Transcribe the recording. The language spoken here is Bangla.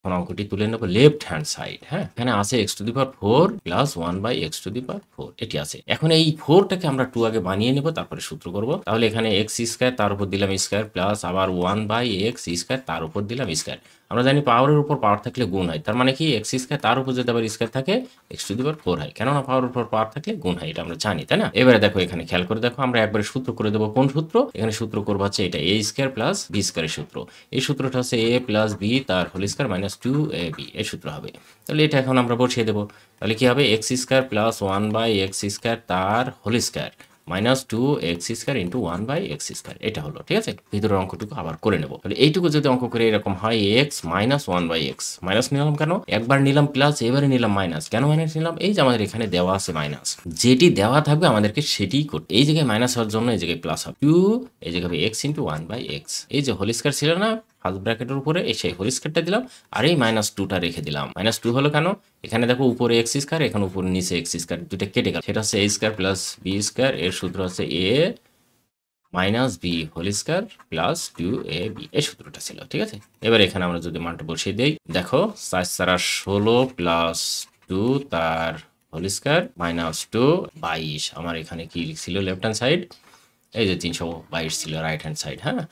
এখন অঙ্কটি তুলে নেব লেফট হ্যান্ড সাইড। হ্যাঁ, এখানে আছে x to the power 4 plus 1 by x to the power 4 এটি আছে। এখন এই 4 টাকে আমরা 2 আগে বানিয়ে নেব, তারপরে সূত্র করব। তাহলে এখানে x স্কয়ার তার উপর দিলাম স্কয়ার প্লাস আবার 1 বাই x স্কয়ার তার উপর দিলাম স্কয়ার। আমরা জানি পাওয়ারের উপর পাওয়ার থাকলে গুণ হয়, তার মানে কি x স্কয়ার তার উপর যদি আবার স্কয়ার থাকে x টু দি পাওয়ার 4 হয়, কেননা পাওয়ারের উপর পাওয়ার থাকলে গুণ হয়, এটা আমরা জানি, তাই না? এবারে দেখো এখানে খেয়াল করে দেখো, আমরা একবারে সূত্র করে দেবো। কোন সূত্র? এখানে সূত্র করবো হচ্ছে এটা a স্কয়ার প্লাস b স্কয়ারের সূত্র। এই সূত্রটা হচ্ছে a প্লাস b তার হোল স্কয়ার মাইনাস 2ab এই সূত্র হবে। তাহলে এটা এখন আমরা বসিয়ে দেবো। তাহলে কি হবে? x square plus 1 by x square তার whole square minus 2x square into 1 by x square, এটা হলো। ঠিক আছে, ভিতরের অঙ্কটুকু আবার করে নেব। তাহলে এইটুকু যদি অঙ্ক করে এরকম হয় x minus 1 by x, minus নিলাম কেন? একবার নিলাম প্লাস, এবারে নিলাম মাইনাস। কেন মাইনাস নিলাম? এই যে আমাদের এখানে দেওয়া আছে মাইনাস, যেটি দেওয়া থাকবে আমাদেরকে সেটিই করতে। এই জায়গায় মাইনাস হওয়ার জন্য এই জায়গায় প্লাস হবে 2, এই জায়গায় হবে x ইন্টু 1 বাই x। এই যে হোল স্কয়ার ছিল না ফার্স্ট ব্র্যাকেটের উপরে, এই সেই হোল স্কয়ারটা দিলাম, আর এই মাইনাস 2টা রেখে দিলাম। মাইনাস 2 হলো কেন? এখানে দেখো উপরে x স্কয়ার, এখানে উপরে নিচে x স্কয়ার, দুটো কেটে গেল। সেটা হচ্ছে a square plus b square, এর সূত্র হচ্ছে a minus b whole square plus 2ab, এই সূত্রটা ছিল। ঠিক আছে, এবার এখানে আমরা যদি মানটা বসিয়ে দেই, দেখো 4 4 16 প্লাস 2 তার হোল স্কয়ার মাইনাস 2 22। আমার এখানে কি ছিল লেফট হ্যান্ড সাইড? এই যে 322 ছিল রাইট হ্যান্ড সাইড। হ্যাঁ,